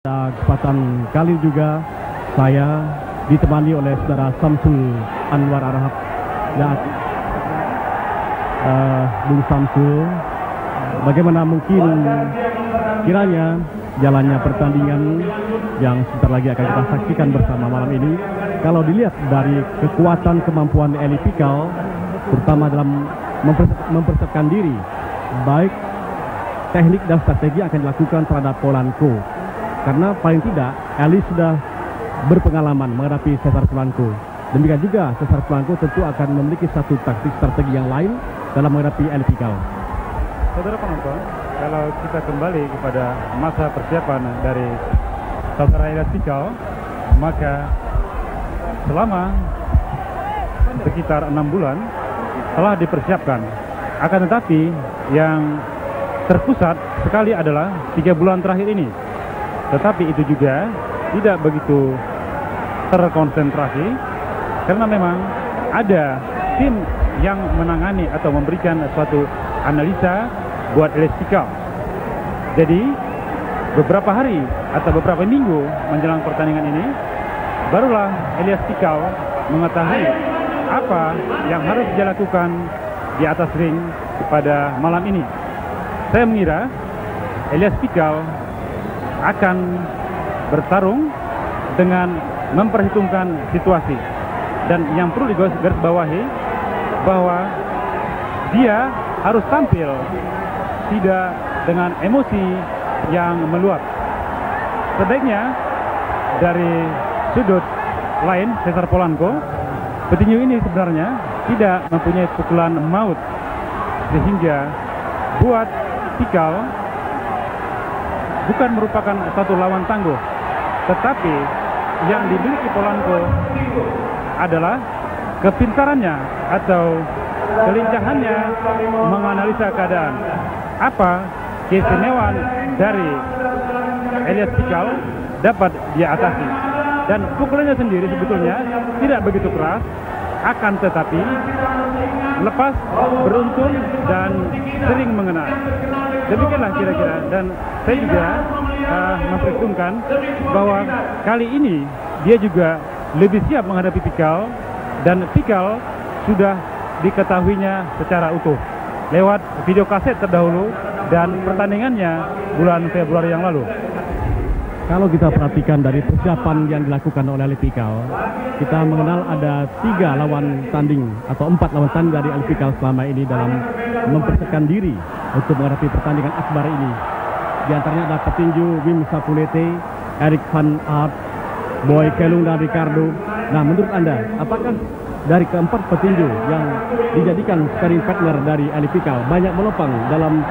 Pada kesempatan kali juga saya ditemani oleh saudara Samsul Anwar Arhab dan Bung Samsul, bagaimana mungkin kiranya jalannya pertandingan yang sebentar lagi akan kita saksikan bersama malam ini. Kalau dilihat dari kekuatan kemampuan Eli Pikal, terutama dalam mempersiapkan diri, baik teknik dan strategi akan dilakukan terhadap Polanco. Karena paling tidak Eli sudah berpengalaman menghadapi Cesar Polanco. Demikian juga Cesar Polanco tentu akan memiliki satu taktik strategi yang lain dalam menghadapi Eli Pikal. Saudara penonton, kalau kita kembali kepada masa persiapan dari saudara Eli Pikal, maka selama sekitar 6 bulan telah dipersiapkan. Akan tetapi yang terpusat sekali adalah 3 bulan terakhir ini. Tetapi itu juga tidak begitu terkonsentrasi karena memang ada tim yang menangani atau memberikan suatu analisa buat Eli Pikal. Jadi beberapa hari atau beberapa minggu menjelang pertandingan ini, barulah Eli Pikal mengetahui apa yang harus dia lakukan di atas ring pada malam ini. Saya mengira Eli Pikal akan bertarung dengan memperhitungkan situasi, dan yang perlu digarisbawahi bahwa dia harus tampil tidak dengan emosi yang meluap. Sebaiknya dari sudut lain Cesar Polanco, petinju ini sebenarnya tidak mempunyai pukulan maut, sehingga buat Pikal bukan merupakan satu lawan tangguh, tetapi yang dimiliki Polanco adalah kepintarannya atau kelincahannya menganalisa keadaan. Apa keistimewaan dari Eli Pikal dapat dia atasi, dan pukulannya sendiri sebetulnya tidak begitu keras, akan tetapi lepas, beruntun, dan sering mengena. Demikianlah kira-kira, dan saya juga memperhitungkan bahwa kali ini dia juga lebih siap menghadapi Pikal, dan Pikal sudah diketahuinya secara utuh lewat video kaset terdahulu dan pertandingannya bulan Februari yang lalu. Kalau kita perhatikan dari persiapan yang dilakukan oleh Eli Pikal, kita mengenal ada 3 lawan tanding atau 4 lawan tanding dari Eli Pikal selama ini dalam mempersiapkan diri untuk menghadapi pertandingan akbar ini. Di antaranya ada petinju Wim Sapulete, Erik van Aert, Boy Kelung dan Ricardo. Nah, menurut Anda, apakah dari keempat petinju yang dijadikan sparring partner dari Eli Pikal banyak menopang dalam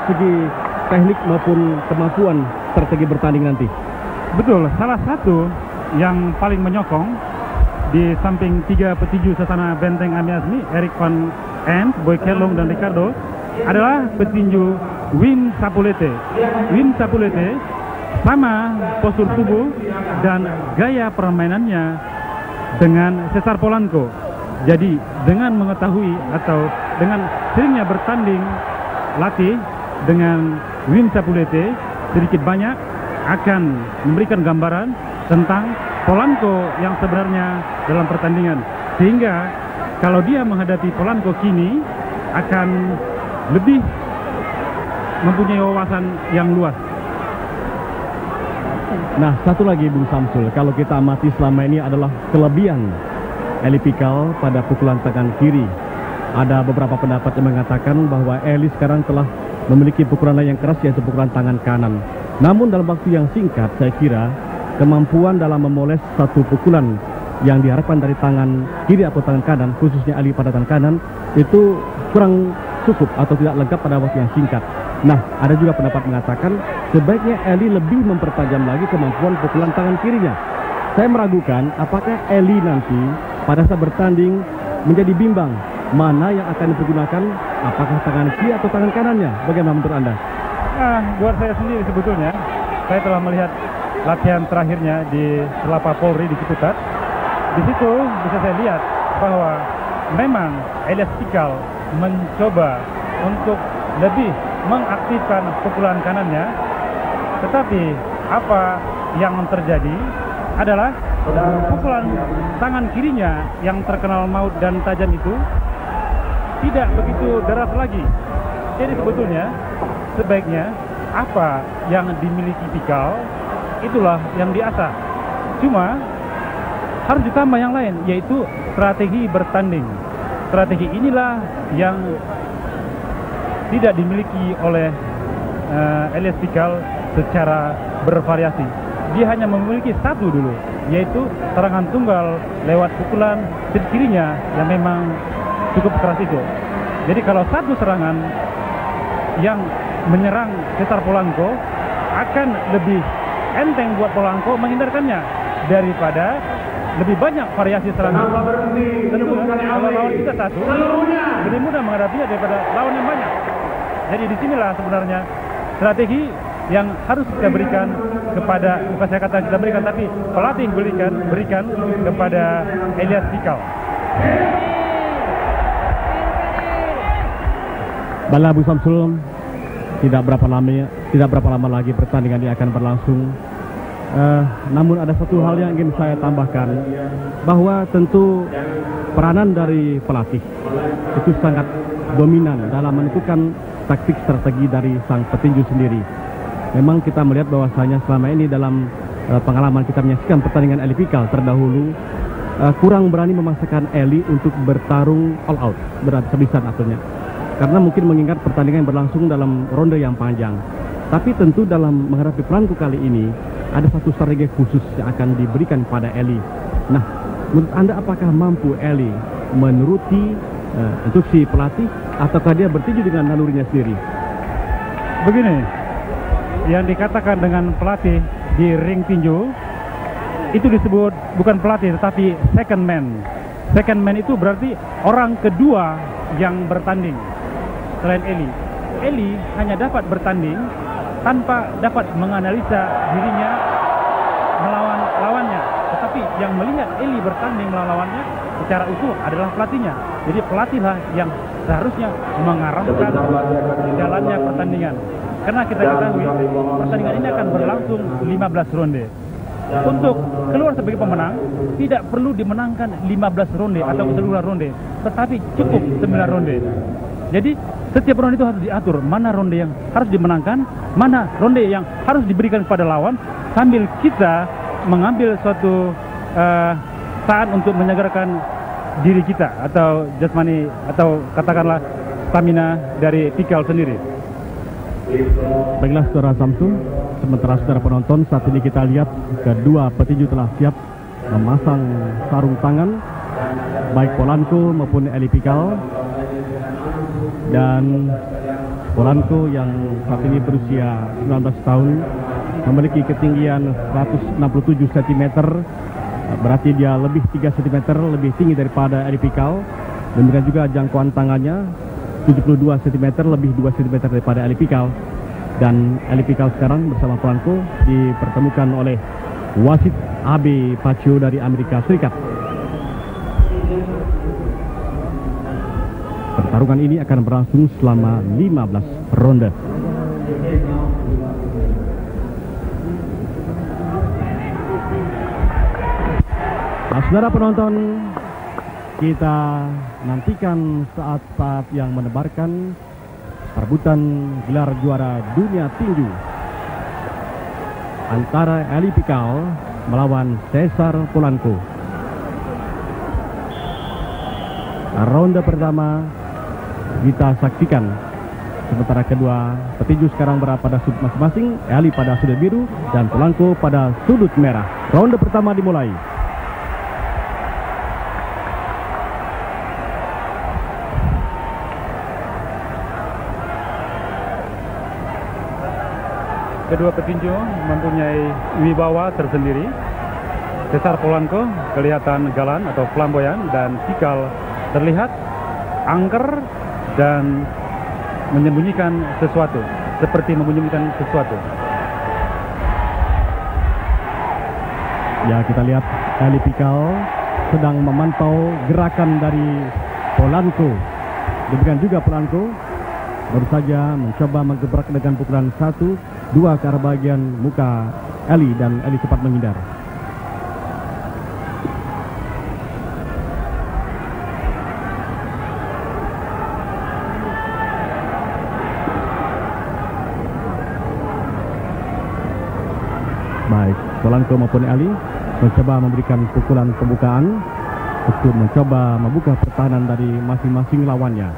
segi teknik maupun kemampuan strategi bertanding nanti? Betul, salah satu yang paling menyokong di samping 3 petinju sesana benteng Amiazmi, Erik van Aert, Boy Kelung dan Ricardo, adalah petinju Wim Sapulete. Wim Sapulete sama postur tubuh dan gaya permainannya dengan Cesar Polanco. Jadi dengan mengetahui atau dengan seringnya bertanding latih dengan Wim Sapulete, sedikit banyak akan memberikan gambaran tentang Polanco yang sebenarnya dalam pertandingan, sehingga kalau dia menghadapi Polanco kini akan lebih mempunyai wawasan yang luas. Nah, satu lagi Bung Samsul, kalau kita amati selama ini adalah kelebihan Eli Pikal pada pukulan tangan kiri. Ada beberapa pendapat yang mengatakan bahwa Eli sekarang telah memiliki pukulan yang keras, yaitu pukulan tangan kanan. Namun dalam waktu yang singkat, saya kira kemampuan dalam memoles satu pukulan yang diharapkan dari tangan kiri atau tangan kanan, khususnya Eli pada tangan kanan, itu kurang cukup atau tidak lengkap pada waktu yang singkat. Nah, ada juga pendapat mengatakan sebaiknya Eli lebih mempertajam lagi kemampuan pukulan tangan kirinya. Saya meragukan apakah Eli nanti pada saat bertanding menjadi bimbang mana yang akan dipergunakan, apakah tangan kiri atau tangan kanannya. Bagaimana menurut Anda? Nah, buat saya sendiri sebetulnya, saya telah melihat latihan terakhirnya di Selapa Polri di Ciputat. Di situ bisa saya lihat bahwa memang Eli Pikal mencoba untuk lebih mengaktifkan pukulan kanannya, tetapi apa yang terjadi adalah pukulan tangan kirinya yang terkenal maut dan tajam itu tidak begitu deras lagi. Jadi sebetulnya sebaiknya apa yang dimiliki Pikal itulah yang diasah. Cuma harus ditambah yang lain, yaitu strategi bertanding. Strategi inilah yang tidak dimiliki oleh Elias Pikal secara bervariasi. Dia hanya memiliki satu dulu, yaitu serangan tunggal lewat pukulan sisi kirinya yang memang cukup keras itu. Jadi kalau satu serangan yang menyerang Cesar Polanco akan lebih enteng buat Polanco menghindarkannya daripada lebih banyak variasi serangan. Tentu kalau lawan kita satu lebih mudah menghadapinya daripada lawan yang banyak. Jadi disinilah sebenarnya strategi yang harus kita berikan kepada, bukan saya kata kita berikan, tapi pelatih berikan kepada Elias Pikal. Bala Abu Samsul, tidak berapa lama lagi pertandingan ini akan berlangsung. Namun ada satu hal yang ingin saya tambahkan, bahwa tentu peranan dari pelatih itu sangat dominan dalam menentukan taktik strategi dari sang petinju sendiri. Memang kita melihat bahwasanya selama ini dalam pengalaman kita menyaksikan pertandingan Eli Pikal terdahulu kurang berani memaksakan Eli untuk bertarung all out, berhabis-habisan akhirnya. Karena mungkin mengingat pertandingan yang berlangsung dalam ronde yang panjang. Tapi tentu dalam menghadapi Polanco kali ini ada satu strategi khusus yang akan diberikan pada Eli. Nah, menurut Anda apakah mampu Eli menuruti instruksi pelatih ataukah dia bertinju dengan nalurinya sendiri? Begini, yang dikatakan dengan pelatih di ring tinju itu disebut bukan pelatih tetapi second man. Second man itu berarti orang kedua yang bertanding selain Eli. Eli hanya dapat bertanding tanpa dapat menganalisa dirinya melawan lawannya. Tetapi yang melihat Eli bertanding melawan lawannya secara utuh adalah pelatihnya. Jadi pelatihlah yang seharusnya mengarahkan jalannya pertandingan. Karena kita ketahui pertandingan ini akan berlangsung 15 ronde. Untuk keluar sebagai pemenang tidak perlu dimenangkan 15 ronde atau keseluruhan ronde, tetapi cukup 9 ronde. Jadi setiap ronde itu harus diatur mana ronde yang harus dimenangkan, mana ronde yang harus diberikan kepada lawan, sambil kita mengambil suatu saat untuk menyegarkan diri kita atau jasmani atau katakanlah stamina dari Pikal sendiri. Baiklah saudara Samsul, sementara saudara penonton, saat ini kita lihat kedua petinju telah siap memasang sarung tangan, baik Polanco maupun Eli Pikal. Dan Polanco yang saat ini berusia 19 tahun memiliki ketinggian 167 cm, berarti dia lebih 3 cm lebih tinggi daripada Eli Pikal. Demikian juga jangkauan tangannya 72 cm lebih 2 cm daripada Eli Pikal. Dan Eli Pikal sekarang bersama Polanco dipertemukan oleh wasit Abe Pacio dari Amerika Serikat. Pertarungan ini akan berlangsung selama 15 ronde. Nah, saudara penonton, kita nantikan saat-saat yang menebarkan perebutan gelar juara dunia tinju antara Eli Pikal melawan Cesar Polanco. Ronde pertama kita saksikan, sementara kedua petinju sekarang berada pada sudut masing-masing. Eli pada sudut biru dan Polanco pada sudut merah. Ronde pertama dimulai. Kedua petinju mempunyai wibawa tersendiri. Cesar Polanco kelihatan galan atau flamboyan, dan Pikal terlihat angker dan menyembunyikan sesuatu, seperti menyembunyikan sesuatu. Ya, kita lihat Eli Pikal sedang memantau gerakan dari Polanco. Demikian juga Polanco baru saja mencoba menggebrak dengan pukulan 1, 2 ke arah bagian muka Eli, dan Eli cepat menghindar. Baik, Polanco maupun Eli mencoba memberikan pukulan pembukaan untuk mencoba membuka pertahanan dari masing-masing lawannya.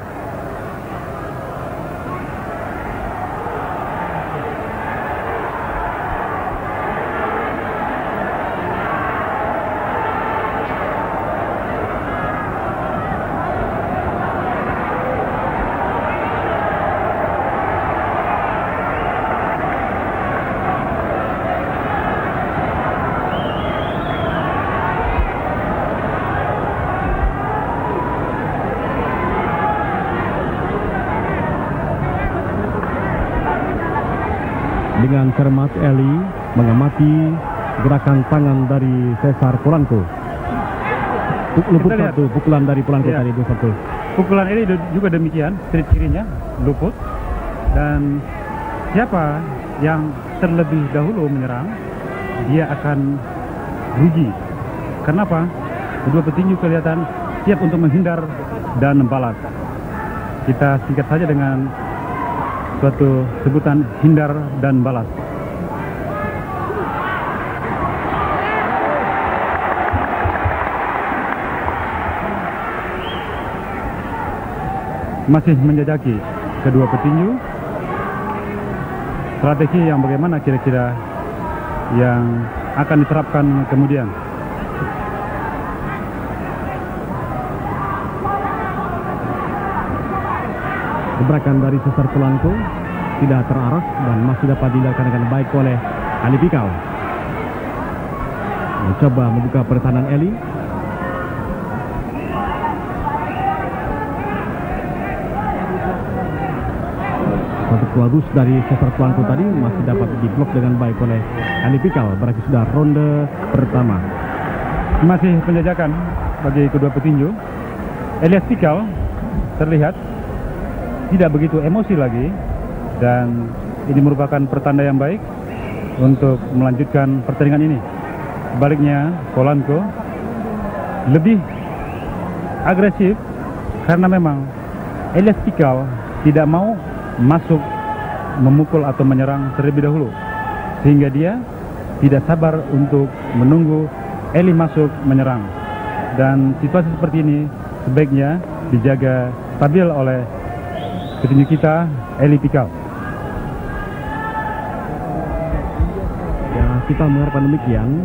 Dengan cermat Eli mengamati gerakan tangan dari Cesar Polanco. Luput satu pukulan dari Polanco tadi 2-1. Pukulan Eli juga demikian, street kirinya luput. Dan siapa yang terlebih dahulu menyerang, dia akan rugi. Kenapa? Kedua petinju kelihatan siap untuk menghindar dan membalas. Kita singkat saja dengan suatu sebutan hindar dan balas. Masih menjajaki kedua petinju strategi yang bagaimana kira-kira yang akan diterapkan kemudian. Gebrakan dari Cesar Polanco tidak terarah dan masih dapat dilakukan dengan baik oleh Ali Pikal. Mencoba membuka pertahanan Eli. Satu bagus dari Cesar Polanco tadi masih dapat diblok dengan baik oleh Ali Pikal. Berarti sudah ronde pertama. Masih penjajakan bagi kedua petinju. Elias Pikal terlihat tidak begitu emosi lagi, dan ini merupakan pertanda yang baik untuk melanjutkan pertandingan ini. Sebaliknya, Polanco lebih agresif karena memang Elias Pikal tidak mau masuk memukul atau menyerang terlebih dahulu, sehingga dia tidak sabar untuk menunggu Eli masuk menyerang. Dan situasi seperti ini sebaiknya dijaga stabil oleh petinju kita, Eli Pikal. Ya, kita mengharapkan demikian.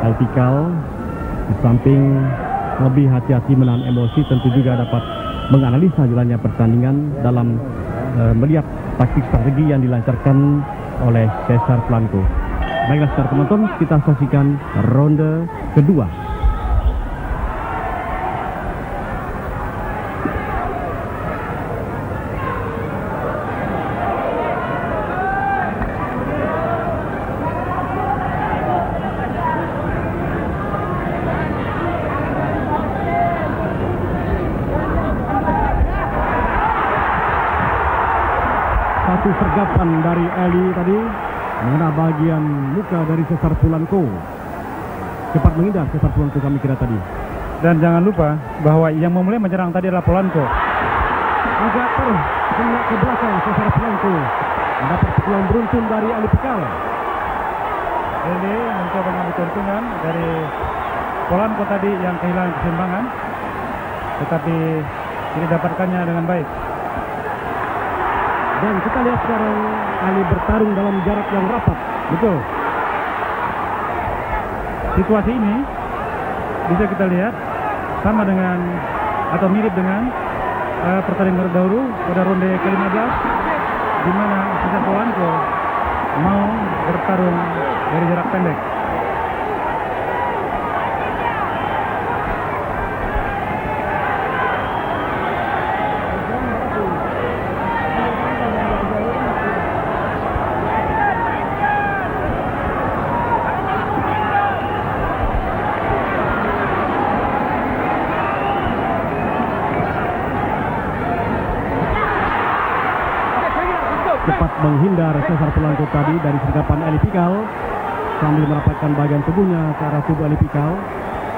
Eli Pikal di samping lebih hati-hati menahan emosi, tentu juga dapat menganalisa jalannya pertandingan dalam melihat taktik strategi yang dilancarkan oleh Cesar Polanco. Baiklah saudara penonton, kita saksikan ronde kedua. Satu sergapan dari Eli tadi mengenai bagian muka dari Cesar Polanco. Cepat menghindar Cesar Polanco kami kira tadi. Dan jangan lupa bahwa yang memulai menyerang tadi adalah Polanco. Agak terkena ke belakang Cesar Polanco. Mendapat pukulan beruntun dari Ali Pikal. Eli mencoba mengambil keuntungan dari Polanco tadi yang kehilangan keseimbangan, tetapi tidak dapatkannya dengan baik. Dan kita lihat sekarang Ali bertarung dalam jarak yang rapat. Betul. Situasi ini bisa kita lihat sama dengan atau mirip dengan pertandingan terdahulu pada ronde ke-15, di mana Cesar Polanco mau bertarung dari jarak pendek. Cepat menghindar Cesar Polanco tadi dari sergapan Eli Pikal. sambil merapatkan bagian tubuhnya ke arah tubuh Ali Pikal,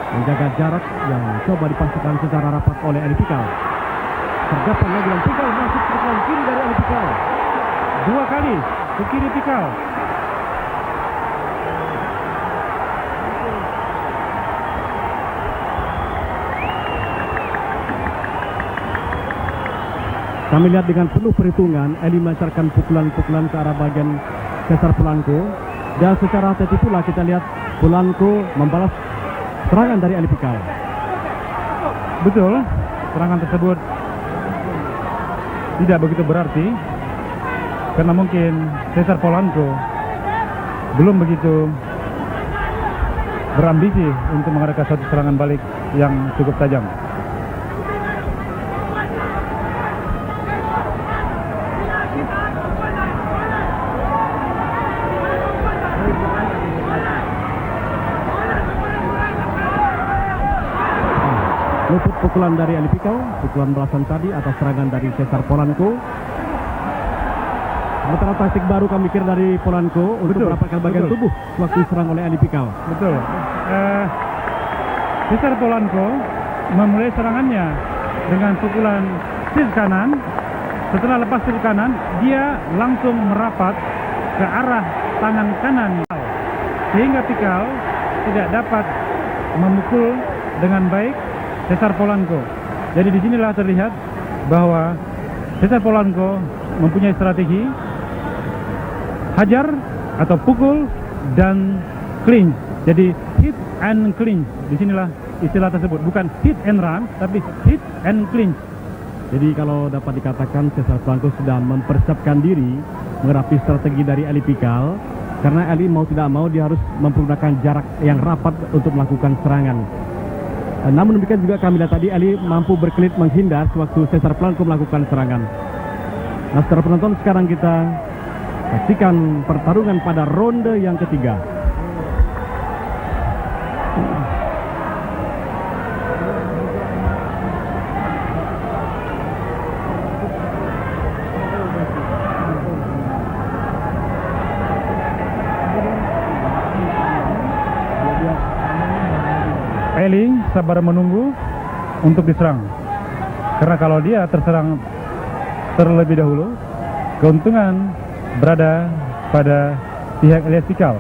menjaga jarak yang coba dipastikan secara rapat oleh Ali Pikal. Terdapat lagi dan Pikal masuk ke pukulan kiri dari Ali Pikal. 2 kali ke kiri Pikal. Kami lihat dengan penuh perhitungan, Eli melancarkan pukulan-pukulan ke arah bagian Cesar Polanco. Dan secara hati-hati pula kita lihat Polanco membalas serangan dari Ali Pikal. Betul, serangan tersebut tidak begitu berarti karena mungkin Cesar Polanco belum begitu berambisi untuk mengadakan suatu serangan balik yang cukup tajam. Luput pukulan dari Ali Pikal, pukulan balasan tadi atas serangan dari Cesar Polanco. Sementara taktik baru kami kira dari Polanco untuk mendapatkan bagian tubuh waktu diserang oleh Ali Pikal. Betul. Cesar Polanco memulai serangannya dengan pukulan sisi kanan. Setelah lepas sisi kanan, dia langsung merapat ke arah tangan kanan, sehingga Pikal tidak dapat memukul dengan baik Cesar Polanco. Jadi disinilah terlihat bahwa Cesar Polanco mempunyai strategi hajar atau pukul dan clinch. Jadi hit and clinch. Disinilah istilah tersebut, bukan hit and run, tapi hit and clinch. Jadi kalau dapat dikatakan Cesar Polanco sudah mempersiapkan diri menghadapi strategi dari Ali Pikal, karena Ali mau tidak mau dia harus mempergunakan jarak yang rapat untuk melakukan serangan. Namun demikian juga kami lihat tadi Ali mampu berkelit menghindar sewaktu Cesar Polanco melakukan serangan. Nah, secara penonton sekarang kita saksikan pertarungan pada ronde yang ketiga. Eli sabar menunggu untuk diserang, karena kalau dia terserang terlebih dahulu, keuntungan berada pada pihak Elias Pikal.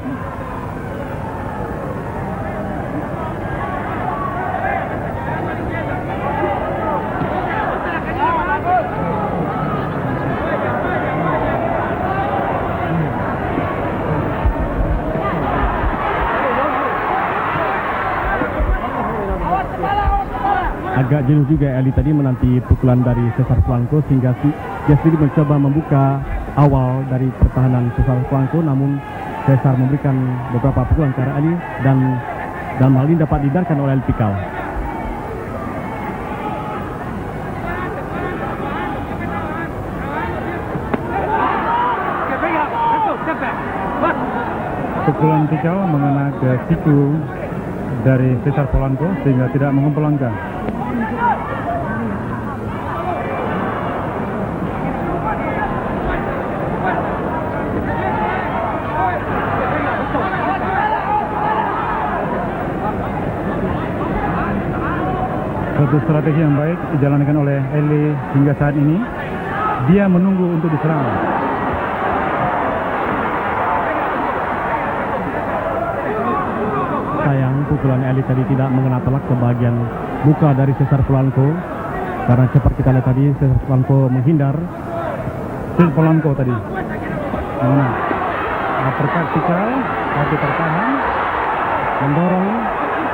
Agak jenuh juga Eli tadi menanti pukulan dari Cesar Polanco, sehingga dia sendiri mencoba membuka awal dari pertahanan Cesar Polanco, namun Cesar memberikan beberapa pukulan ke arah Eli dan dalam hal ini dapat dihindarkan oleh Ali Pikal. Pukulan Pikal mengena ke siku dari Cesar Polanco sehingga tidak mengempulangkan. Suatu strategi yang baik dijalankan oleh Eli hingga saat ini. Dia menunggu untuk diserang. Sayang pukulan Eli tadi tidak mengena telak ke bagian muka dari Cesar Polanco, karena cepat kita lihat tadi Cesar Polanco menghindar. Cesar Polanco tadi mana? Uppercut Pikal, tapi tertahan, mendorong,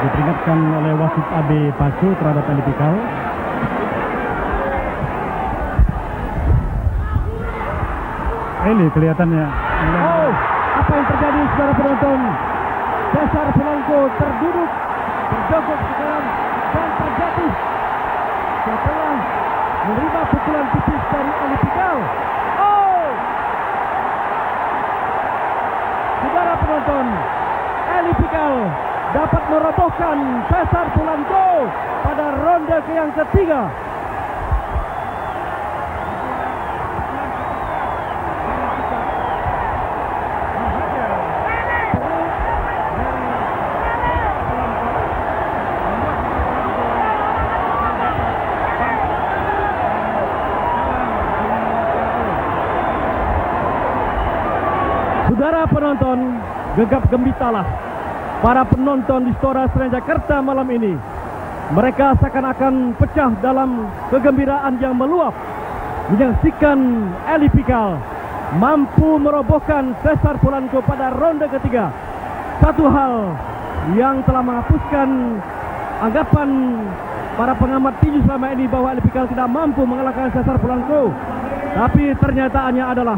diperingatkan oleh wasit AB Paco terhadap Ali Pikal. Eli kelihatannya. Oh, apa yang terjadi saudara penonton? Cesar Polanco terduduk, terjogok sekarang dan terjatuh setelah menerima pukulan tipis dari Ali Pikal. Oh, saudara penonton, Ali Pikal dapat merobohkan Cesar Polanco pada ronde yang ketiga. penonton, gegap gembitalah para penonton di Istora Senayan Jakarta malam ini. Mereka seakan-akan pecah dalam kegembiraan yang meluap menyaksikan Eli Pikal mampu merobohkan Cesar Polanco pada ronde ketiga. Satu hal yang telah menghapuskan anggapan para pengamat tinju selama ini bahwa Eli Pikal tidak mampu mengalahkan Cesar Polanco. Tapi ternyataannya adalah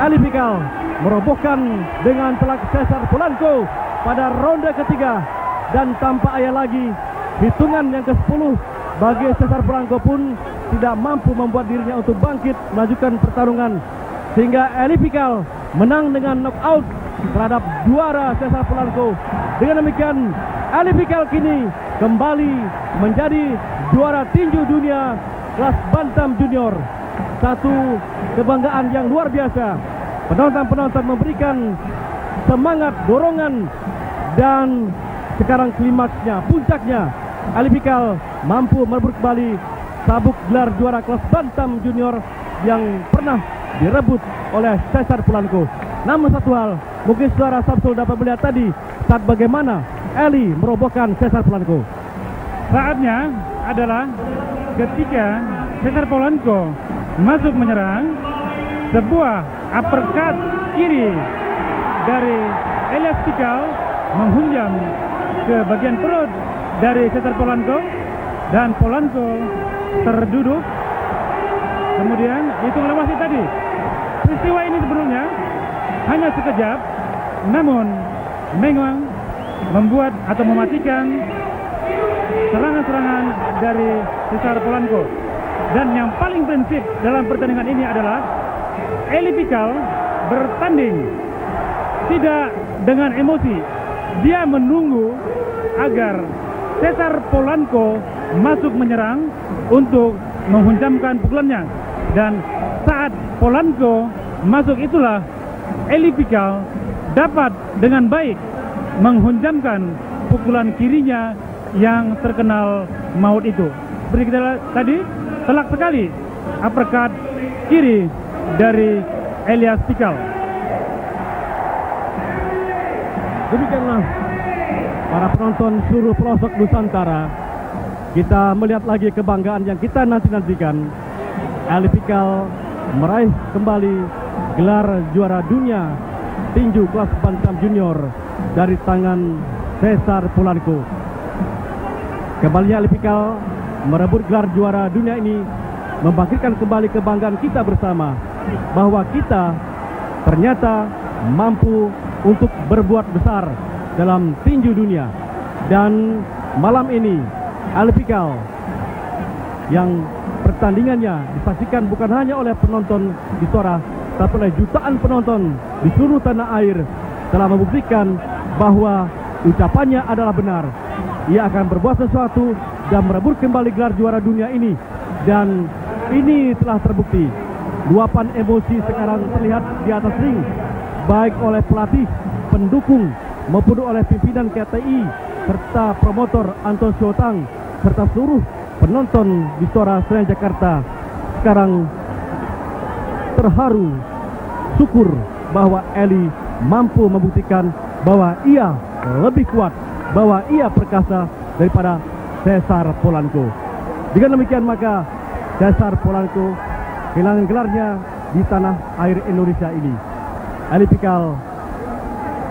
Eli Pikal merobohkan dengan telak Cesar Polanco pada ronde ketiga. Dan tanpa ayah lagi, hitungan yang ke-10 bagi Cesar Polanco pun tidak mampu membuat dirinya untuk bangkit melanjutkan pertarungan. Sehingga Eli Pikal menang dengan knockout terhadap juara Cesar Polanco. Dengan demikian, Eli Pikal kini kembali menjadi juara tinju dunia kelas bantam junior. Satu kebanggaan yang luar biasa. Penonton-penonton memberikan semangat, dorongan, dan sekarang klimaksnya, puncaknya, Eli Pikal mampu merebut kembali sabuk gelar juara kelas bantam junior yang pernah direbut oleh Cesar Polanco. Namun satu hal, mungkin saudara Samsul dapat melihat tadi saat bagaimana Eli merobohkan Cesar Polanco. Saatnya adalah ketika Cesar Polanco masuk menyerang, sebuah uppercut kiri dari Elias Pikal menghunjam ke bagian perut dari Cesar Polanco, dan Polanco terduduk. Kemudian itu melewati tadi. Peristiwa ini sebelumnya hanya sekejap, namun memang membuat atau mematikan serangan-serangan dari Cesar Polanco. Dan yang paling prinsip dalam pertandingan ini adalah Eli Pikal bertanding tidak dengan emosi. Dia menunggu agar Cesar Polanco masuk menyerang untuk menghunjamkan pukulannya. Dan saat Polanco masuk itulah Eli Pikal dapat dengan baik menghunjamkan pukulan kirinya yang terkenal maut itu. Seperti kita tadi, telak sekali uppercut kiri dari Elias Pikal. Demikianlah para penonton seluruh pelosok Nusantara, kita melihat lagi kebanggaan yang kita nanti-nantikan. Eli Pikal meraih kembali gelar juara dunia tinju kelas bantam junior dari tangan Cesar Polanco. Kembalinya Eli Pikal merebut gelar juara dunia ini membangkitkan kembali kebanggaan kita bersama bahwa kita ternyata mampu untuk berbuat besar dalam tinju dunia. Dan malam ini Eli Pikal yang pertandingannya disaksikan bukan hanya oleh penonton di Istora, tapi oleh jutaan penonton di seluruh tanah air, telah membuktikan bahwa ucapannya adalah benar. Ia akan berbuat sesuatu dan merebut kembali gelar juara dunia ini. Dan ini telah terbukti. Luapan emosi sekarang terlihat di atas ring, baik oleh pelatih, pendukung, maupun oleh pimpinan KTI, serta promotor Anton Siotang, serta seluruh penonton di Istora Senayan Jakarta. Sekarang terharu, syukur bahwa Eli mampu membuktikan bahwa ia lebih kuat, bahwa ia perkasa daripada Cesar Polanco. Dengan demikian maka Cesar Polanco kehilangan gelarnya di tanah air Indonesia ini. Eli Pikal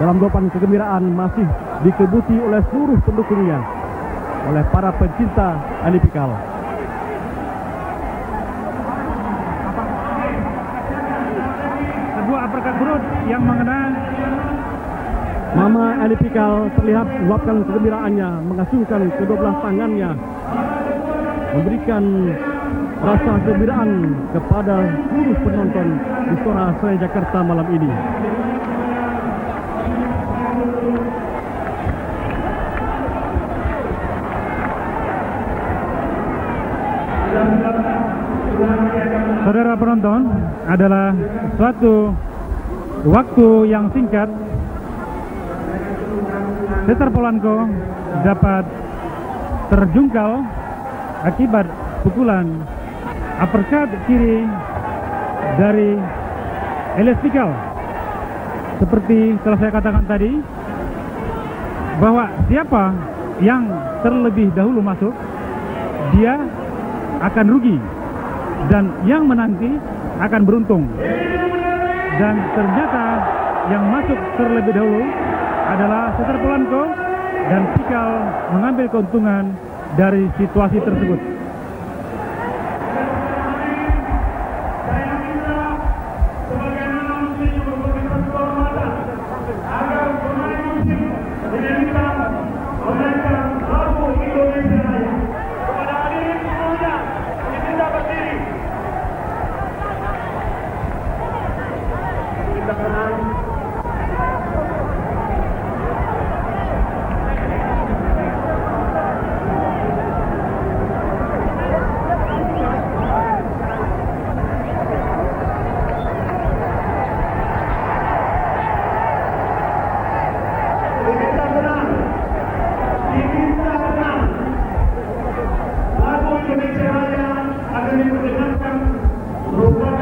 dalam luapan kegembiraan masih dikebuti oleh seluruh pendukungnya, oleh para pencinta Eli Pikal. Sebuah uppercut perut yang mengena Mama Eli Pikal terlihat meluapkan kegembiraannya, mengacungkan kedua belah tangannya, memberikan rasa kegembiraan kepada seluruh penonton di Istora Senayan Jakarta malam ini. Saudara penonton, adalah suatu waktu yang singkat Cesar Polanco dapat terjungkal akibat pukulan uppercut kiri dari Elias Pikal. seperti telah saya katakan tadi, bahwa siapa yang terlebih dahulu masuk, dia akan rugi, dan yang menanti akan beruntung. Dan ternyata yang masuk terlebih dahulu adalah Cesar Polanco, dan Pikal mengambil keuntungan dari situasi tersebut.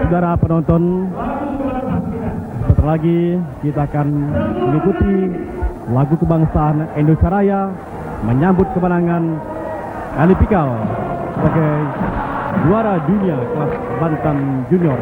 Saudara penonton, sebentar lagi kita akan mengikuti lagu kebangsaan Indonesia Raya menyambut kemenangan Ali Pikal sebagai juara dunia kelas bantam junior.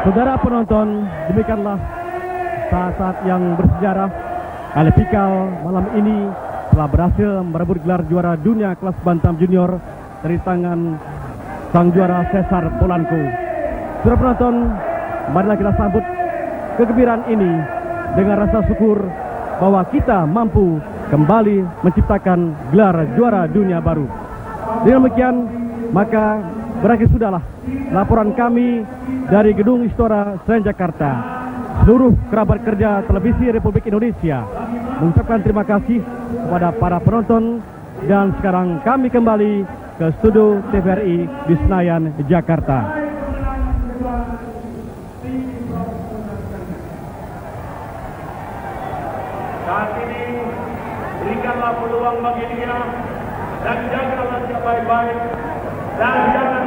Saudara penonton, demikianlah saat-saat yang bersejarah. Ali Pikal malam ini telah berhasil merebut gelar juara dunia kelas bantam junior dari tangan sang juara Cesar Polanco. Saudara penonton, marilah kita sambut kegembiraan ini dengan rasa syukur bahwa kita mampu kembali menciptakan gelar juara dunia baru. Dengan demikian, maka berakhir sudahlah laporan kami dari Gedung Istora Senayan Jakarta. Seluruh kerabat kerja Televisi Republik Indonesia mengucapkan terima kasih kepada para penonton, dan sekarang kami kembali ke studio TVRI di Senayan, Jakarta. Saat ini berikanlah peluang bagi dia dan jagalah dia baik-baik dan jangan